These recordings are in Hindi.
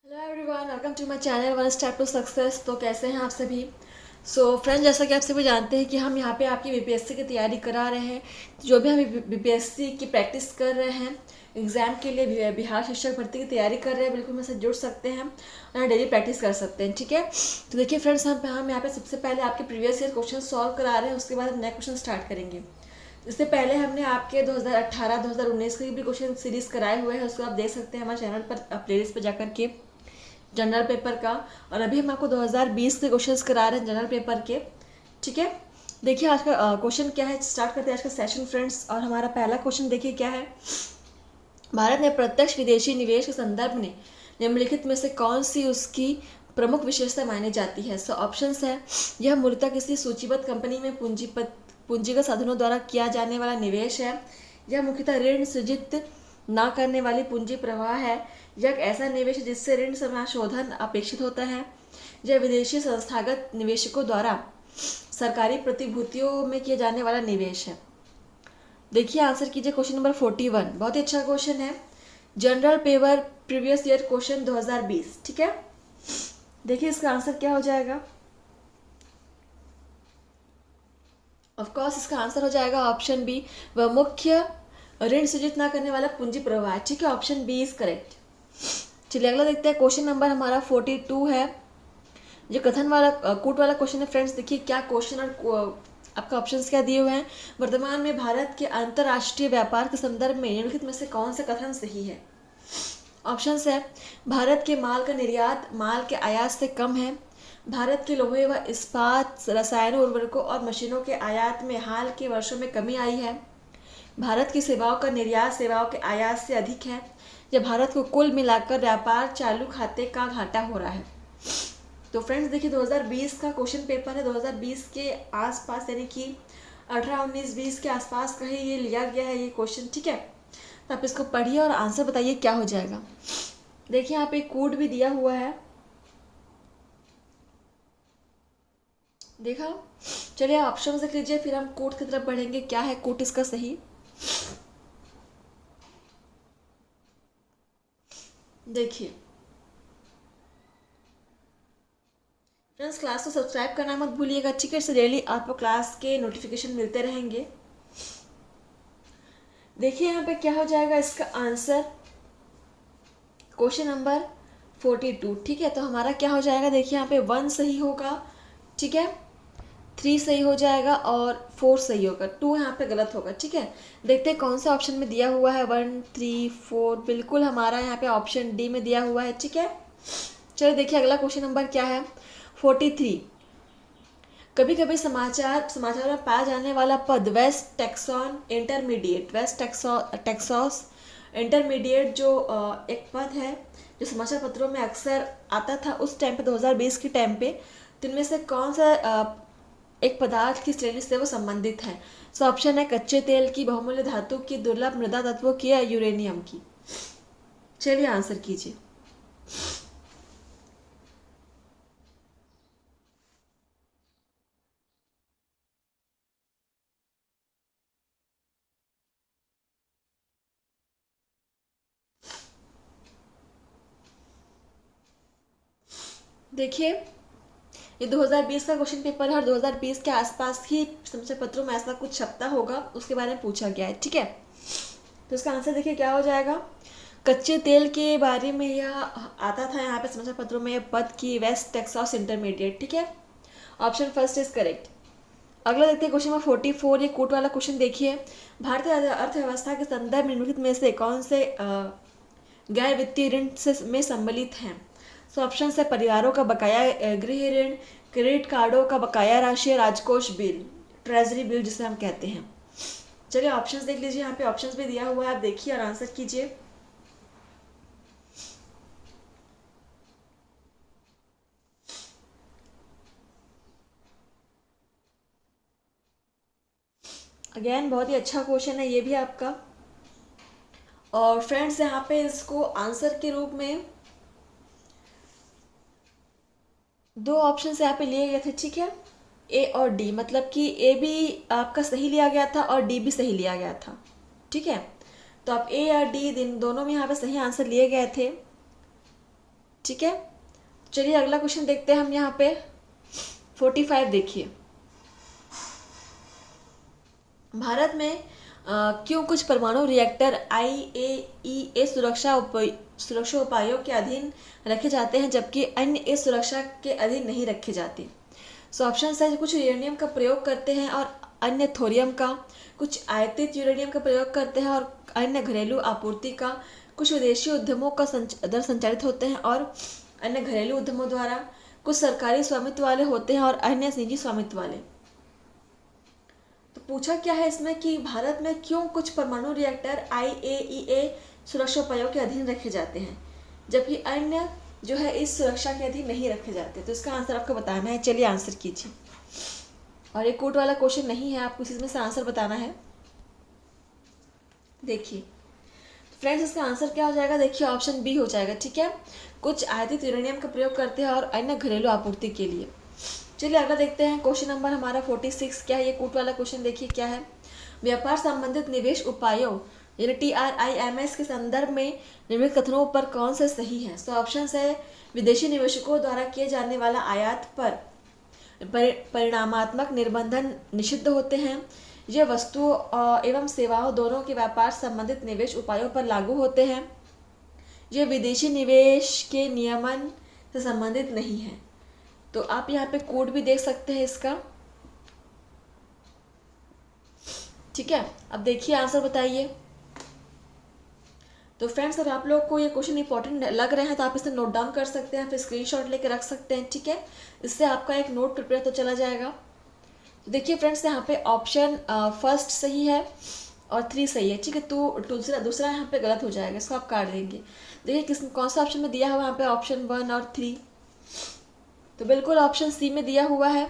Hello everyone, welcome to my channel one step to success. तो कैसे हैं आप सभी? फ्रेंड, जैसा कि आप सभी जानते हैं कि हम यहाँ पे आपकी बीपीएससी की तैयारी करा रहे हैं। जो भी हम बीपीएससी की प्रैक्टिस कर रहे हैं एग्ज़ाम के लिए, बिहार शिक्षक भर्ती की तैयारी कर रहे हैं, बिल्कुल मेरे से जुड़ सकते हैं और डेली प्रैक्टिस कर सकते हैं। ठीक है, तो देखिए फ्रेंड्स, हम यहाँ पे सबसे पहले आपके प्रीवियस ईयर क्वेश्चन सॉल्व करा रहे हैं, उसके बाद हम नए क्वेश्चन स्टार्ट करेंगे। इससे पहले हमने आपके 2018-2019 की भी क्वेश्चन सीरीज कराए हुए हैं, उसको आप देख सकते हैं हमारे चैनल पर प्लेलिस्ट पर जाकर के, जनरल पेपर का। और अभी हम आपको 2020 के क्वेश्चंस करा रहे हैं जनरल पेपर के। ठीक है, देखिए आज का क्वेश्चन क्या है, स्टार्ट करते हैं आज का सेशन फ्रेंड्स। और हमारा पहला क्वेश्चन देखिए क्या है। भारत में प्रत्यक्ष विदेशी निवेश के संदर्भ में निम्नलिखित में से कौन सी उसकी प्रमुख विशेषता मानी जाती है? ऑप्शंस है, यह मूलतः किसी सूचीबद्ध कंपनी में पूंजीगत साधनों द्वारा किया जाने वाला निवेश है, यह मुख्यतः ऋण सृजित न करने वाली पूंजी प्रवाह है, यह एक ऐसा निवेश है जिससे ऋण समाशोधन अपेक्षित होता है, यह विदेशी संस्थागत निवेशकों द्वारा सरकारी प्रतिभूतियों में किया जाने वाला निवेश है। देखिए आंसर कीजिए क्वेश्चन नंबर 41। बहुत ही अच्छा क्वेश्चन है, general paper previous year question 2020। ठीक है, देखिए इसका आंसर क्या हो जाएगा। ऑफ कोर्स इसका आंसर हो जाएगा ऑप्शन बी, वह मुख्य ऋण सृजित ना करने वाला पूंजी प्रवाह। ठीक है, ऑप्शन बी इज करेक्ट। चलिए अगला देखते हैं, क्वेश्चन नंबर हमारा 42 है। जो कथन वाला कूट वाला क्वेश्चन है फ्रेंड्स, देखिए क्या क्वेश्चन और आपका ऑप्शंस क्या दिए हुए हैं। वर्तमान में भारत के अंतर्राष्ट्रीय व्यापार के संदर्भ में निम्नलिखित में से कौन से कथन सही है? ऑप्शंस है, भारत के माल का निर्यात माल के आयात से कम है, भारत के लोहे व इस्पात, रसायनों, उर्वरकों और मशीनों के आयात में हाल के वर्षों में कमी आई है, भारत की सेवाओं का निर्यात सेवाओं के आयात से अधिक है, या भारत को कुल मिलाकर व्यापार चालू खाते का घाटा हो रहा है। तो फ्रेंड्स देखिए 2020 का क्वेश्चन पेपर है, 2020 के आसपास यानी कि 18, 19, 20 के आसपास का ही ये लिया गया है ये क्वेश्चन। ठीक है, तो आप इसको पढ़िए और आंसर बताइए क्या हो जाएगा। देखिए यहाँ पे कोड भी दिया हुआ है, देखा। चलिए ऑप्शन देख लीजिए, फिर हम कोड की तरफ बढ़ेंगे, क्या है कोड इसका सही। देखिए फ्रेंड्स, क्लास को सब्सक्राइब करना मत भूलिएगा। ठीक है, इससे डेली आपको क्लास के नोटिफिकेशन मिलते रहेंगे। देखिए यहाँ पे क्या हो जाएगा इसका आंसर, क्वेश्चन नंबर 42। ठीक है, तो हमारा क्या हो जाएगा, देखिए यहाँ पे 1 सही होगा, ठीक है, 3 सही हो जाएगा और 4 सही होगा, 2 यहाँ पे गलत होगा। ठीक है, देखते हैं कौन सा ऑप्शन में दिया हुआ है। 1, 3, 4 बिल्कुल हमारा यहाँ पे ऑप्शन डी में दिया हुआ है। ठीक है, चलिए देखिए अगला क्वेश्चन नंबर क्या है, 43। कभी कभी समाचार में पाया जाने वाला पद वेस्ट टेक्सॉन इंटरमीडिएट, टेक्सॉस इंटरमीडिएट जो एक पद है जो समाचार पत्रों में अक्सर आता था उस टाइम पे, 2020 के टाइम पे, तो इनमें से कौन सा एक पदार्थ की श्रेणी से वो संबंधित है? ऑप्शन है, कच्चे तेल की, बहुमूल्य धातु की, दुर्लभ मृदा तत्वों की, या यूरेनियम की। चलिए आंसर कीजिए। देखिए ये 2020 का क्वेश्चन पेपर है और 2020 के आसपास ही समाचार पत्रों में ऐसा कुछ छपता होगा, उसके बारे में पूछा गया है। ठीक है, तो इसका आंसर देखिए क्या हो जाएगा, कच्चे तेल के बारे में यह आता था यहाँ पे समाचार पत्रों में पद की वेस्ट टेक्सास इंटरमीडिएट। ठीक है, ऑप्शन फर्स्ट इज करेक्ट। अगला देखते हैं क्वेश्चन नंबर 44। ये कोट वाला क्वेश्चन देखिए, भारतीय अर्थव्यवस्था के संदर्भ निम्नलिखित में से कौन से गैर वित्तीय ऋण से में सम्मिलित हैं? ऑप्शन है, परिवारों का बकाया गृह ऋण, क्रेडिट कार्डों का बकाया राशि, राजकोष बिल, ट्रेजरी बिल जिसे हम कहते हैं। चलिए ऑप्शंस देख लीजिए, यहाँ पे ऑप्शंस भी दिया हुआ है, आप देखिए और आंसर कीजिए। अगेन बहुत ही अच्छा क्वेश्चन है ये भी आपका। और फ्रेंड्स यहाँ पे इसको आंसर के रूप में 2 ऑप्शन यहाँ पे लिए गए थे। ठीक है, ए और डी, मतलब कि ए भी आपका सही लिया गया था और डी भी सही लिया गया था। ठीक है, तो आप ए या डी दोनों में यहाँ पे सही आंसर लिए गए थे। ठीक है, चलिए अगला क्वेश्चन देखते हैं हम यहाँ पे 45। देखिए, भारत में क्यों कुछ परमाणु रिएक्टर IAEA सुरक्षा उपायों के अधीन रखे जाते हैं जबकि अन्य इस सुरक्षा के अधीन नहीं रखे जाते। सो ऑप्शन है, कुछ यूरेनियम का प्रयोग करते हैं और अन्य थोरियम का, कुछ आयातित यूरेनियम का प्रयोग करते हैं और अन्य घरेलू आपूर्ति का, कुछ विदेशी उद्यमों का दर संचालित होते हैं और अन्य घरेलू उद्यमों द्वारा, कुछ सरकारी स्वामित्व वाले होते हैं और अन्य निजी स्वामित्व वाले। तो पूछा क्या है इसमें कि भारत में क्यों कुछ परमाणु रिएक्टर IAEA सुरक्षा उपायों के अधीन रखे जाते हैं जबकि अन्य जो है इस सुरक्षा के अधीन नहीं रखे जाते। तो इसका आंसर आपको बताना है, चलिए आंसर कीजिए। और एक कोट वाला क्वेश्चन नहीं है, आपको इसमें से आंसर बताना है। देखिए फ्रेंड्स, इसका आंसर क्या हो जाएगा, देखिए ऑप्शन बी हो जाएगा। ठीक है, कुछ आयातित यूरेनियम का प्रयोग करते हैं और अन्य घरेलू आपूर्ति के लिए। चलिए अगला देखते हैं, क्वेश्चन नंबर हमारा 46 क्या है, ये कोट वाला क्वेश्चन देखिए क्या है। व्यापार संबंधित निवेश उपायों यानी TRIMS के संदर्भ में निम्नलिखित कथनों पर कौन सा सही है। सो ऑप्शन है, विदेशी निवेशकों द्वारा किए जाने वाला आयात पर परिणामात्मक निर्बंधन निषिद्ध होते हैं, ये वस्तुओं एवं सेवाओं दोनों के व्यापार संबंधित निवेश उपायों पर लागू होते हैं, ये विदेशी निवेश के नियमन से संबंधित नहीं है। तो आप यहाँ पे कोड भी देख सकते हैं इसका। ठीक है, अब देखिए आंसर बताइए। तो फ्रेंड्स, अगर आप लोग को ये क्वेश्चन इंपॉर्टेंट लग रहे हैं तो आप इसे नोट डाउन कर सकते हैं, फिर स्क्रीनशॉट लेके रख सकते हैं। ठीक है, इससे आपका एक नोट प्रिपेयर तो चला जाएगा। तो देखिए फ्रेंड्स, यहाँ पे ऑप्शन फर्स्ट सही है और 3 सही है। ठीक है, तो दूसरा यहाँ पे गलत हो जाएगा, इसको आप काट देंगे। देखिए कौन सा ऑप्शन में दिया हुआ है यहाँ पे, ऑप्शन 1 और 3। तो बिल्कुल ऑप्शन सी में दिया हुआ है।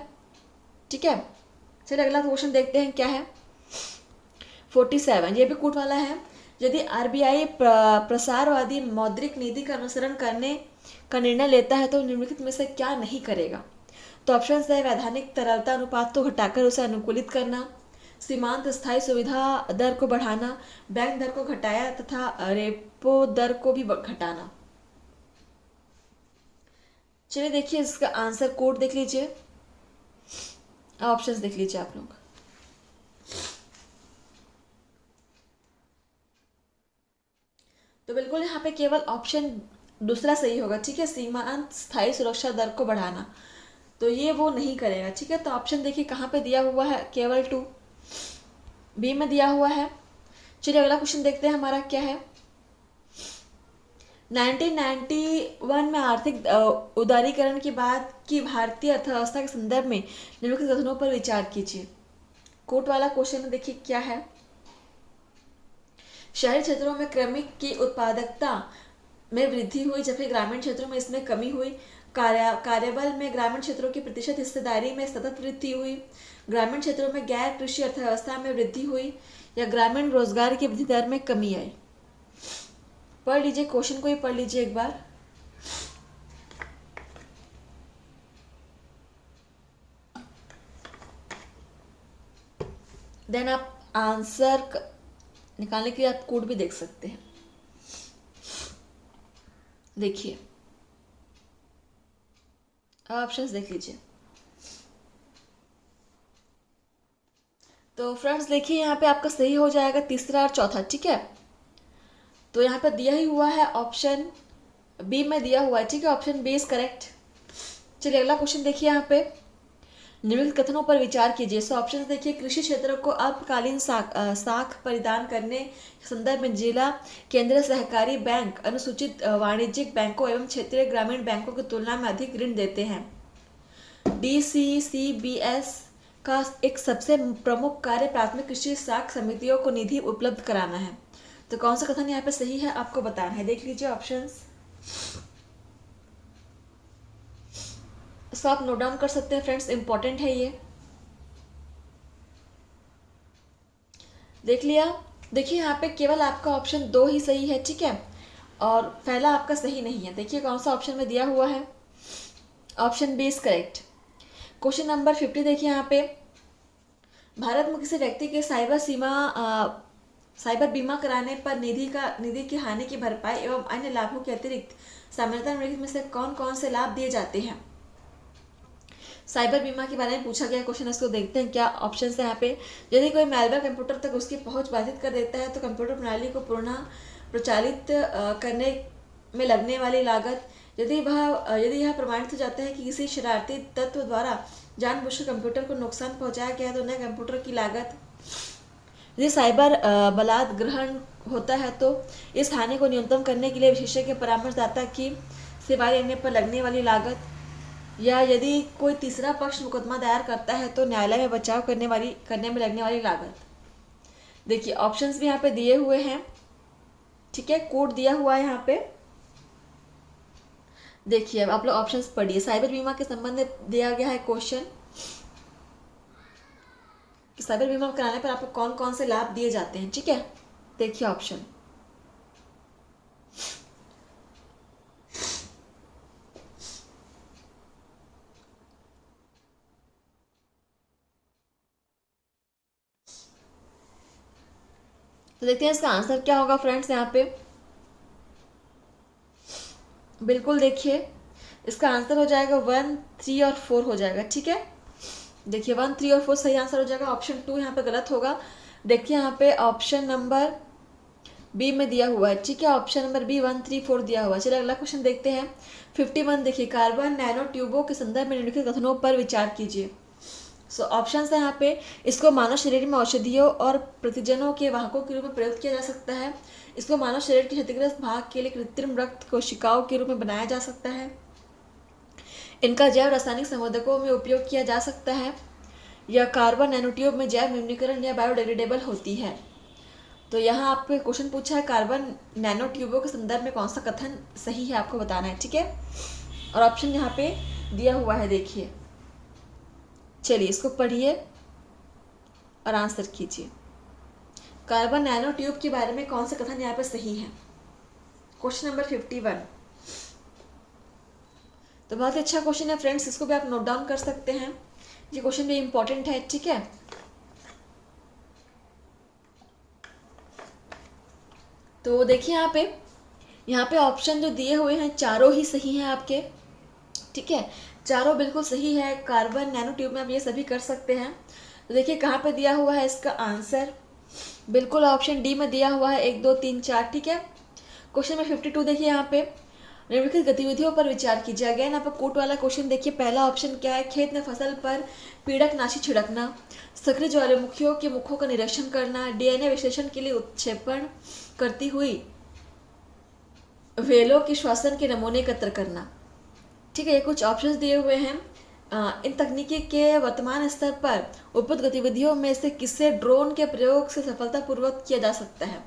ठीक है, चलिए अगला क्वेश्चन देखते हैं क्या है। 47 ये भी कूट वाला है। यदि RBI प्रसारवादी मौद्रिक नीति का अनुसरण करने का निर्णय लेता है तो निम्नलिखित में से क्या नहीं करेगा। तो ऑप्शन है, वैधानिक तरलता अनुपात को घटाकर उसे अनुकूलित करना, सीमांत स्थायी सुविधा दर को बढ़ाना, बैंक दर को घटाया तथा रेपो दर को भी घटाना। चलिए देखिए इसका आंसर कोड देख लीजिए, ऑप्शंस देख लीजिए आप लोग। तो बिल्कुल यहाँ पे केवल ऑप्शन दूसरा सही होगा। ठीक है, सीमांत स्थायी सुरक्षा दर को बढ़ाना, तो ये वो नहीं करेगा। ठीक है, तो ऑप्शन देखिए कहाँ पे दिया हुआ है, केवल 2 बी में दिया हुआ है। चलिए अगला क्वेश्चन देखते हैं हमारा क्या है। 1991 में आर्थिक उदारीकरण के बाद की भारतीय अर्थव्यवस्था के संदर्भ में निम्नलिखित कथनों पर विचार कीजिए। कोट वाला क्वेश्चन देखिए क्या है। शहरी क्षेत्रों में क्रमिक की उत्पादकता में वृद्धि हुई जबकि ग्रामीण क्षेत्रों में इसमें कमी हुई। कार्यबल में ग्रामीण क्षेत्रों की प्रतिशत हिस्सेदारी में सतत वृद्धि हुई। ग्रामीण क्षेत्रों में गैर कृषि अर्थव्यवस्था में वृद्धि हुई या ग्रामीण रोजगार की वृद्धि दर में कमी आई। पढ़ लीजिए क्वेश्चन को ही पढ़ लीजिए एक बार। देन आप आंसर निकालने के लिए आप कोड भी देख सकते हैं। देखिए ऑप्शंस देख लीजिए। तो फ्रेंड्स देखिए यहाँ पे आपका सही हो जाएगा तीसरा और चौथा। ठीक है, तो यहाँ पे दिया ही हुआ है ऑप्शन बी में दिया हुआ है। ठीक है, ऑप्शन बी इज करेक्ट। चलिए अगला क्वेश्चन देखिए यहाँ पे, निम्नलिखित कथनों पर विचार कीजिए। सो ऑप्शन देखिए, कृषि क्षेत्र को अल्पकालीन साख परिदान करने के संदर्भ में जिला केंद्रीय सहकारी बैंक अनुसूचित वाणिज्यिक बैंकों एवं क्षेत्रीय ग्रामीण बैंकों की तुलना में अधिक ऋण देते हैं। DCCBS का एक सबसे प्रमुख कार्य प्राथमिक कृषि साख समितियों को निधि उपलब्ध कराना है। तो कौन सा कथन यहाँ पे सही है आपको बताना है। देख लीजिए ऑप्शंस, इसको आप नोट डाउन कर सकते हैं फ्रेंड्स, इंपॉर्टेंट है ये। देख लिया। देखिए यहाँ पे केवल आपका ऑप्शन 2 ही सही है। ठीक है, और पहला आपका सही नहीं है। देखिए कौन सा ऑप्शन में दिया हुआ है, option B is correct. Question number 50 देखिए यहाँ पे, भारत में किसी व्यक्ति के साइबर बीमा कराने पर निधि की हानि की भरपाई एवं अन्य लाभों के अतिरिक्त सामान्यतः निम्नलिखित में से कौन कौन से लाभ दिए जाते हैं। साइबर बीमा के बारे में पूछा गया क्वेश्चन, इसको देखते हैं क्या ऑप्शन है यहाँ पे। यदि कोई मैलवेयर कंप्यूटर तक उसकी पहुंच बाधित कर देता है तो कंप्यूटर प्रणाली को पुनः प्रचालित करने में लगने वाली लागत, यदि यह प्रमाणित हो जाता है कि किसी शरारती तत्व द्वारा जानबूझकर कंप्यूटर को नुकसान पहुंचाया गया है तो नए कंप्यूटर की लागत, यदि साइबर बलात् ग्रहण होता है तो इस हानि को न्यूनतम करने के लिए विशेषज्ञ परामर्शदाता की सेवा लेने पर लगने वाली लागत, या यदि कोई तीसरा पक्ष मुकदमा दायर करता है तो न्यायालय में बचाव करने में लगने वाली लागत। देखिए ऑप्शंस भी यहाँ पे दिए हुए हैं, ठीक है, कोड दिया हुआ है यहाँ पे। देखिए अब आप लोग ऑप्शंस पढ़िए। साइबर बीमा के संबंध में दिया गया है क्वेश्चन कि साइबर बीमा कराने पर आपको कौन कौन से लाभ दिए जाते हैं, ठीक है। देखिए ऑप्शन, तो देखते हैं इसका आंसर क्या होगा फ्रेंड्स। यहाँ पे बिल्कुल देखिए इसका आंसर हो जाएगा 1, 3 और 4 हो जाएगा, ठीक है। देखिए 1, 3 और 4 सही आंसर हो जाएगा। ऑप्शन 2 यहाँ पे गलत होगा। देखिए यहाँ पे ऑप्शन नंबर बी में दिया हुआ है, ठीक है, ऑप्शन नंबर बी 1, 3, 4 दिया हुआ है। चलिए अगला क्वेश्चन देखते हैं 51। देखिए कार्बन नैनो ट्यूबों के संदर्भ में निम्नलिखित कथनों पर विचार कीजिए। सो ऑप्शन है यहाँ पे, इसको मानव शरीर में औषधियों और प्रतिजनों के वाहकों के रूप में प्रयोग किया जा सकता है। इसको मानव शरीर के क्षतिग्रस्त भाग के लिए कृत्रिम रक्त कोशिकाओं के रूप में बनाया जा सकता है। इनका जैव रासायनिक संवर्धकों में उपयोग किया जा सकता है। यह कार्बन नैनोट्यूब में जैव विनिर्माण या बायोडिग्रेडेबल होती है। तो यहाँ आपको क्वेश्चन पूछा है कार्बन नैनो ट्यूबों के संदर्भ में कौन सा कथन सही है आपको बताना है, ठीक है। और ऑप्शन यहाँ पे दिया हुआ है, देखिए। चलिए इसको पढ़िए और आंसर कीजिए। कार्बन नैनो ट्यूब के बारे में कौन सा कथन यहाँ पे सही है। Question number 51। तो बहुत ही अच्छा क्वेश्चन है फ्रेंड्स, इसको भी आप नोट डाउन कर सकते हैं। ये क्वेश्चन भी इंपॉर्टेंट है, ठीक है। तो देखिए यहाँ पे ऑप्शन जो दिए हुए हैं चारों ही सही हैं आपके, ठीक है, चारों बिल्कुल सही है। कार्बन नैनो ट्यूब में आप ये सभी कर सकते हैं। तो देखिए कहाँ पे दिया हुआ है इसका आंसर, बिल्कुल ऑप्शन डी में दिया हुआ है 1, 2, 3, 4, ठीक है। क्वेश्चन में 52 देखिए यहाँ पे निम्नलिखित गतिविधियों पर विचार कीजिए। अगेन यहाँ पर कोट वाला क्वेश्चन देखिए। पहला ऑप्शन क्या है, खेत में फसल पर पीड़कनाशी छिड़कना, सक्रिय ज्वालामुखियों के मुखों का निरीक्षण करना, डीएनए विश्लेषण के लिए उत्क्षेपण करती हुई वेलों के श्वसन के नमूने एकत्र करना, ठीक है। ये कुछ ऑप्शंस दिए हुए हैं। इन तकनीकी के वर्तमान स्तर पर उपयुक्त गतिविधियों में से किसे ड्रोन के प्रयोग से सफलतापूर्वक किया जा सकता है।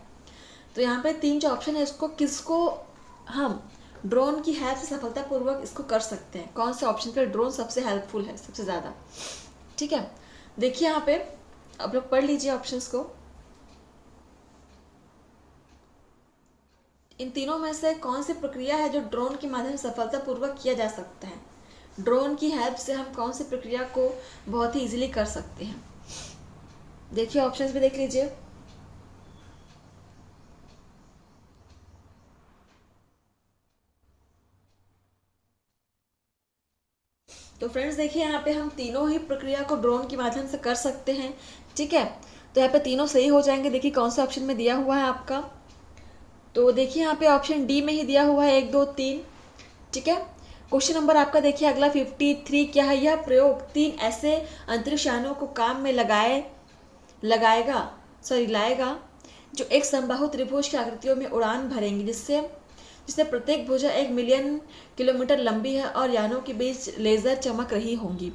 तो यहाँ पे 3 जो ऑप्शन है, इसको किसको हम ड्रोन की हेल्प से सफलतापूर्वक इसको कर सकते हैं, कौन से ऑप्शन पर ड्रोन सबसे हेल्पफुल है सबसे ज़्यादा, ठीक है। देखिए यहाँ पे आप लोग पढ़ लीजिए ऑप्शंस को। इन तीनों में से कौन सी प्रक्रिया है जो ड्रोन के माध्यम से सफलतापूर्वक किया जा सकता है। ड्रोन की हेल्प से हम कौन सी प्रक्रिया को बहुत ही इजीली कर सकते हैं। देखिए ऑप्शंस भी देख लीजिए। तो फ्रेंड्स देखिए यहाँ पे हम तीनों ही प्रक्रिया को ड्रोन के माध्यम से कर सकते हैं, ठीक है। तो यहाँ पे तीनों सही हो जाएंगे। देखिए कौन सा ऑप्शन में दिया हुआ है आपका, तो देखिए यहाँ पे ऑप्शन डी में ही दिया हुआ है 1, 2, 3, ठीक है। क्वेश्चन नंबर आपका देखिए अगला 53 क्या है। यह प्रयोग 3 ऐसे अंतरिक्ष यानों को काम में लाएगा जो एक समबाहु त्रिभुज की आकृतियों में उड़ान भरेंगी, जिससे प्रत्येक भुजा 1 मिलियन किलोमीटर लंबी है और यानों के बीच लेजर चमक रही होंगी।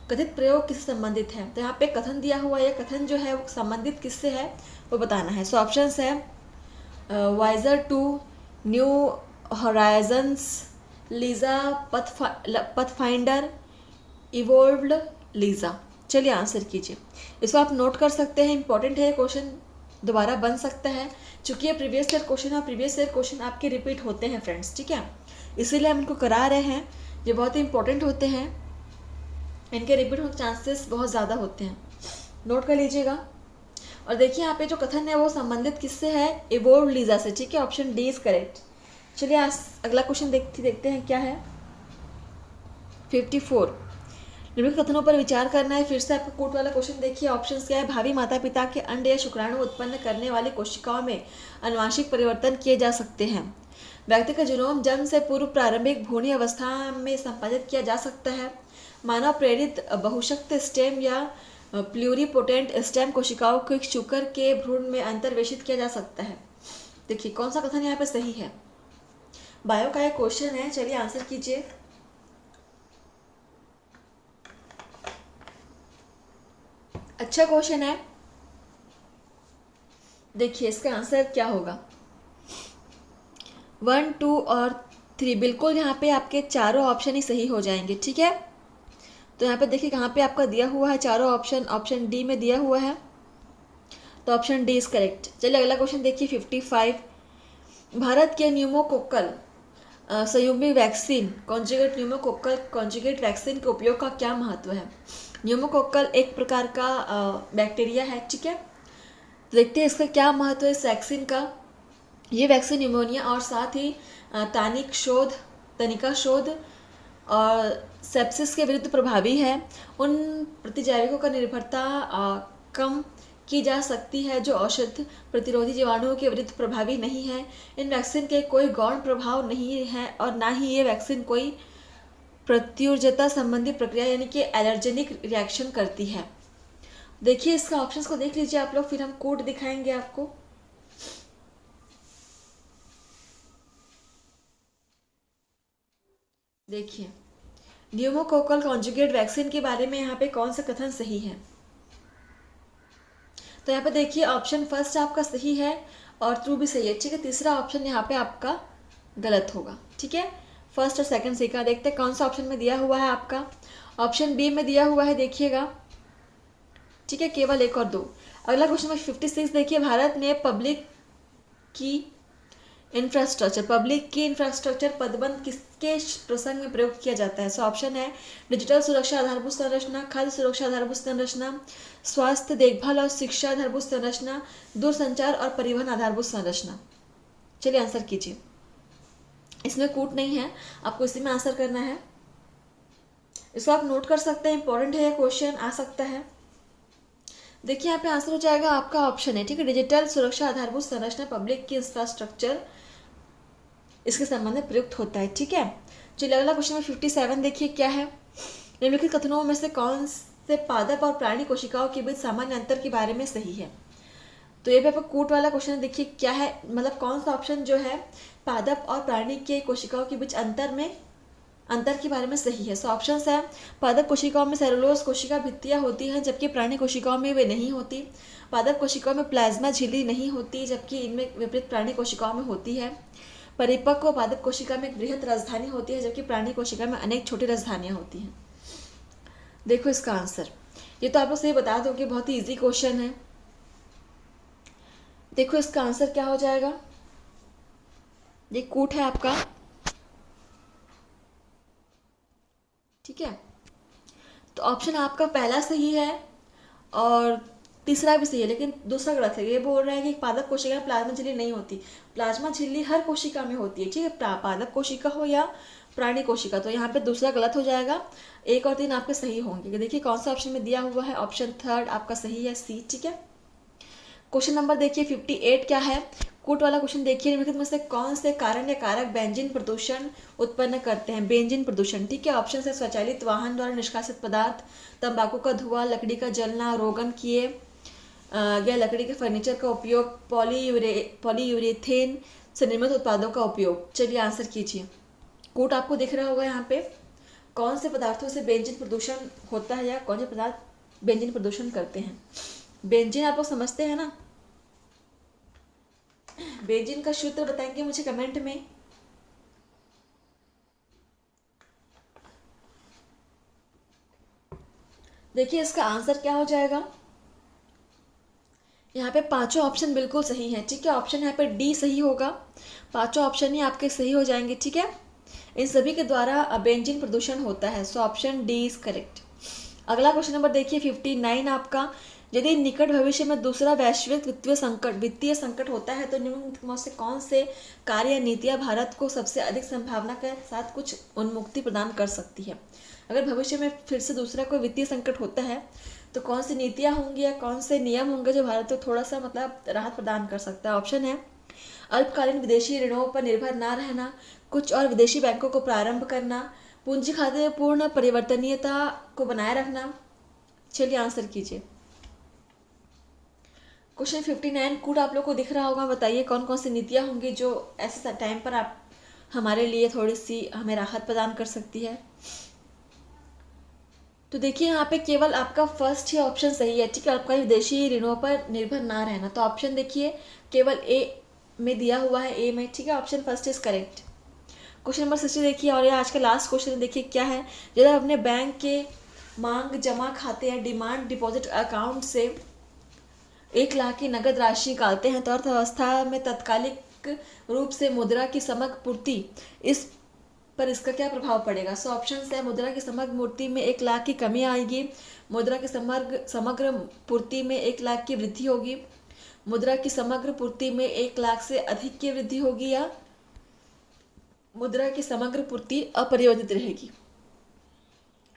कथित प्रयोग किससे संबंधित है। तो यहाँ पे कथन दिया हुआ है, कथन जो है वो संबंधित किससे है वो बताना है। सो ऑप्शन है Voyager 2, New Horizons, LISA Pathfinder, evolved LISA. चलिए आंसर कीजिए। इसको आप नोट कर सकते हैं, इंपॉर्टेंट है, क्वेश्चन दोबारा बन सकता है क्योंकि ये प्रीवियस ईयर क्वेश्चन है। प्रीवियस ईयर क्वेश्चन आपके रिपीट होते हैं फ्रेंड्स, ठीक है, इसीलिए हम इनको करा रहे हैं। ये बहुत ही इंपॉर्टेंट होते हैं, इनके रिपीट होने के चांसेस बहुत ज़्यादा होते हैं, नोट कर लीजिएगा। और देखिए यहाँ पे जो कथन है वो संबंधित किससे है, इवोल्व्ड लीजा से, ठीक है। Option D is correct. चलिए आज अगला क्वेश्चन देखते हैं क्या है। 54, निम्नलिखित कथनों पर विचार करना है। फिर से आपका कोट वाला क्वेश्चन देखिए। ऑप्शंस क्या है। भावी माता पिता के अंड या शुक्राणु उत्पन्न करने वाली कोशिकाओं में आनुवांशिक परिवर्तन किए जा सकते हैं। व्यक्ति का जीनोम जन्म से पूर्व प्रारंभिक भ्रूणी अवस्था में संपादित किया जा सकता है। मानव प्रेरित बहुशक्त स्टेम या प्लूरिपोटेंट स्टेम कोशिकाओं को एक शुकर के भ्रूण में अंतर्वेशित किया जा सकता है। देखिए कौन सा कथन यहाँ पे सही है। बायो का एक क्वेश्चन है, चलिए आंसर कीजिए। अच्छा क्वेश्चन है। देखिए इसका आंसर क्या होगा। 1, 2 और 3 बिल्कुल यहाँ पे आपके चारों ऑप्शन ही सही हो जाएंगे। ठीक है, तो यहाँ पे देखिए कहाँ पे आपका दिया हुआ है चारों ऑप्शन, ऑप्शन डी में दिया हुआ है, तो ऑप्शन डी इज करेक्ट। चलिए अगला क्वेश्चन देखिए 55, भारत के न्यूमोकोकल संयुग्मी vaccine conjugate pneumococcal conjugate vaccine के उपयोग का क्या महत्व है। न्यूमोकोकल एक प्रकार का बैक्टीरिया है। ठीक है, तो देखते हैं इसका क्या महत्व है इस वैक्सीन का। ये वैक्सीन न्यूमोनिया और साथ ही तनिका शोध और सेप्सिस के विरुद्ध प्रभावी है। उन प्रतिजैविकों का निर्भरता कम की जा सकती है जो औषध प्रतिरोधी जीवाणुओं के विरुद्ध प्रभावी नहीं है। इन वैक्सीन के कोई गौण प्रभाव नहीं है और ना ही ये वैक्सीन कोई प्रत्युर्जता संबंधी प्रक्रिया यानी कि एलर्जेनिक रिएक्शन करती है। देखिए इसका ऑप्शंस को देख लीजिए आप लोग, फिर हम कोड दिखाएंगे आपको। देखिए न्यूमोकोकल कॉन्जुगेट वैक्सीन के बारे में यहाँ पे कौन सा कथन सही है। तो यहाँ पे देखिए ऑप्शन फर्स्ट आपका सही है और ट्रू भी सही है। ठीक है, तीसरा ऑप्शन यहाँ पे आपका गलत होगा। ठीक है, फर्स्ट और सेकंड सही का। देखते हैं कौन सा ऑप्शन में दिया हुआ है आपका। ऑप्शन बी में दिया हुआ है, देखिएगा। ठीक है, केवल 1 और 2। अगला क्वेश्चन में 56 देखिए, भारत में पब्लिक की इंफ्रास्ट्रक्चर पदबंध किसके प्रसंग में प्रयोग किया जाता है। सो ऑप्शन है डिजिटल सुरक्षा आधारभूत संरचना, खाद्य सुरक्षा आधारभूत संरचना, स्वास्थ्य देखभाल और शिक्षा आधारभूत संरचना, दूरसंचार और परिवहन आधारभूत संरचना। चलिए आंसर कीजिए। इसमें कूट नहीं है, आपको इसी में आंसर करना है। इसको आप नोट कर सकते हैं, इंपॉर्टेंट है, ये क्वेश्चन आ सकता है। देखिए यहाँ पे आंसर हो जाएगा आपका ऑप्शन है। ठीक है, डिजिटल सुरक्षा आधारभूत संरचना पब्लिक की इंफ्रास्ट्रक्चर इसके संबंध में प्रयुक्त होता है। ठीक है, चलिए अगला क्वेश्चन में 57 देखिए क्या है। निम्नलिखित कथनों में से कौन से पादप और प्राणी कोशिकाओं के बीच सामान्य अंतर के बारे में सही है। तो ये पेपर कूट वाला क्वेश्चन देखिए क्या है, मतलब कौन सा ऑप्शन जो है पादप और प्राणी के कोशिकाओं के बीच अंतर के बारे में सही है। सो ऑप्शंस है पादप कोशिकाओं में सेलुलोज कोशिका भित्तियां होती हैं जबकि प्राणी कोशिकाओं में वे नहीं होती। पादप कोशिकाओं में प्लाज्मा झिल्ली नहीं होती जबकि इनमें विपरीत प्राणी कोशिकाओं में होती है। परिपक्व पादप कोशिका में एक बृहद राजधानी होती है जबकि प्राणी कोशिका में अनेक छोटी राजधानियां होती हैं। देखो इसका आंसर, ये तो आप लोग सही बता दो कि बहुत ही ईजी क्वेश्चन है। देखो इसका आंसर क्या हो जाएगा। ये कूट है आपका। ठीक है, तो ऑप्शन आपका पहला सही है और तीसरा भी सही है, लेकिन दूसरा गलत है। ये बोल रहा है कि पादप कोशिका में प्लाज्मा झिल्ली नहीं होती। प्लाज्मा झिल्ली हर कोशिका में होती है। ठीक है, पादप कोशिका हो या प्राणी कोशिका। तो यहाँ पे दूसरा गलत हो जाएगा, 1 और 3 आपके सही होंगे। देखिए कौन सा ऑप्शन में दिया हुआ है, ऑप्शन थर्ड आपका सही है, सी। ठीक है, क्वेश्चन नंबर देखिए 58 क्या है। कूट वाला क्वेश्चन देखिए, निम्नलिखित में से कौन से कारण या कारक बेंजीन प्रदूषण उत्पन्न करते हैं। बेंजीन प्रदूषण, ठीक है, ऑप्शन है स्वचालित वाहन द्वारा निष्कासित पदार्थ, तंबाकू का धुआं, लकड़ी का जलना, रोगन किए गया लकड़ी के फर्नीचर का उपयोग, पॉलीयूरेथेन से निर्मित उत्पादों का उपयोग। चलिए आंसर कीजिए। कूट आपको दिख रहा होगा यहाँ पे, कौन से पदार्थों से बेंजीन प्रदूषण होता है या कौन से पदार्थ बेंजीन प्रदूषण करते हैं। बेंजीन आप लोग समझते हैं ना। बेंजीन का सूत्र बताएंगे मुझे कमेंट में। देखिए इसका आंसर क्या हो जाएगा। यहाँ पे पांचों ऑप्शन बिल्कुल सही हैं। ठीक है, ऑप्शन यहाँ पे डी सही होगा। पांचों ऑप्शन ही आपके सही हो जाएंगे। ठीक है, इन सभी के द्वारा बेंजीन प्रदूषण होता है। So option D is correct. अगला क्वेश्चन नंबर देखिए 59 आपका, यदि निकट भविष्य में दूसरा वैश्विक वित्तीय संकट होता है तो निम्नलिखित में से कौन से कार्य या नीतियाँ भारत को सबसे अधिक संभावना के साथ कुछ उन्मुक्ति प्रदान कर सकती है। अगर भविष्य में फिर से दूसरा कोई वित्तीय संकट होता है तो कौन सी नीतियाँ होंगी या कौन से नियम होंगे जो भारत को थोड़ा सा मतलब राहत प्रदान कर सकता है। ऑप्शन है अल्पकालीन विदेशी ऋणों पर निर्भर ना रहना, कुछ और विदेशी बैंकों को प्रारंभ करना, पूंजी खाते में पूर्ण परिवर्तनीयता को बनाए रखना। चलिए आंसर कीजिए। क्वेश्चन 59 कोड आप लोग को दिख रहा होगा। बताइए कौन कौन सी नीतियाँ होंगी जो ऐसे टाइम पर आप हमारे लिए थोड़ी सी हमें राहत प्रदान कर सकती है। तो देखिए यहाँ पे केवल आपका फर्स्ट ही ऑप्शन सही है, ठीक है। आपका विदेशी ऋणों पर निर्भर ना रहना, तो ऑप्शन देखिए केवल ए में दिया हुआ है, ए में, ठीक है। Option first is correct. Question number 60 देखिए, और ये आज का लास्ट क्वेश्चन देखिए क्या है। यदि आप अपने बैंक के मांग जमा खाते या डिमांड डिपॉजिट अकाउंट से 1 लाख की नगद राशि निकालते हैं तो अर्थव्यवस्था में तात्कालिक रूप से मुद्रा की समग्र पूर्ति इस पर इसका क्या प्रभाव पड़ेगा। सो ऑप्शन है मुद्रा की समग्र मूर्ति में 1 लाख की कमी आएगी, मुद्रा की समग्र पूर्ति में 1 लाख की वृद्धि होगी, मुद्रा की समग्र पूर्ति में 1 लाख से अधिक की वृद्धि होगी, या मुद्रा की समग्र पूर्ति अपरिवर्तित रहेगी।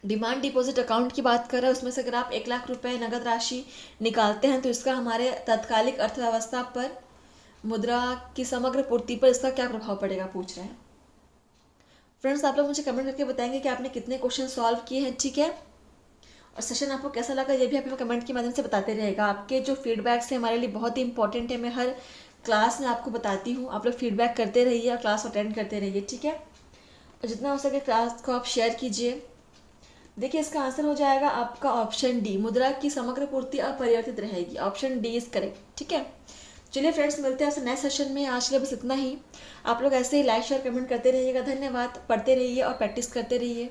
डिमांड डिपॉजिट अकाउंट की बात कर रहे हैं, उसमें से अगर आप 1 लाख रुपए नगद राशि निकालते हैं तो इसका हमारे तात्कालिक अर्थव्यवस्था पर, मुद्रा की समग्र पूर्ति पर इसका क्या प्रभाव पड़ेगा पूछ रहे हैं। फ्रेंड्स आप लोग मुझे कमेंट करके बताएंगे कि आपने कितने क्वेश्चन सॉल्व किए हैं, ठीक है। और सेशन आपको कैसा लगा ये भी आप कमेंट के माध्यम से बताते रहेगा। आपके जो फीडबैक्स हैं हमारे लिए बहुत ही इंपॉर्टेंट है। मैं हर क्लास में आपको बताती हूँ, आप लोग फीडबैक करते रहिए और क्लास अटेंड करते रहिए, ठीक है। और जितना हो सके क्लास को आप शेयर कीजिए। देखिए इसका आंसर हो जाएगा आपका ऑप्शन डी, मुद्रा की समग्र पूर्ति अपरिवर्तित रहेगी। ऑप्शन डी इज करेक्ट, ठीक है। चलिए फ्रेंड्स मिलते हैं आपसे नेक्स्ट सेशन में। आज के लिए बस इतना ही। आप लोग ऐसे ही लाइक शेयर कमेंट करते रहिएगा। धन्यवाद। पढ़ते रहिए और प्रैक्टिस करते रहिए।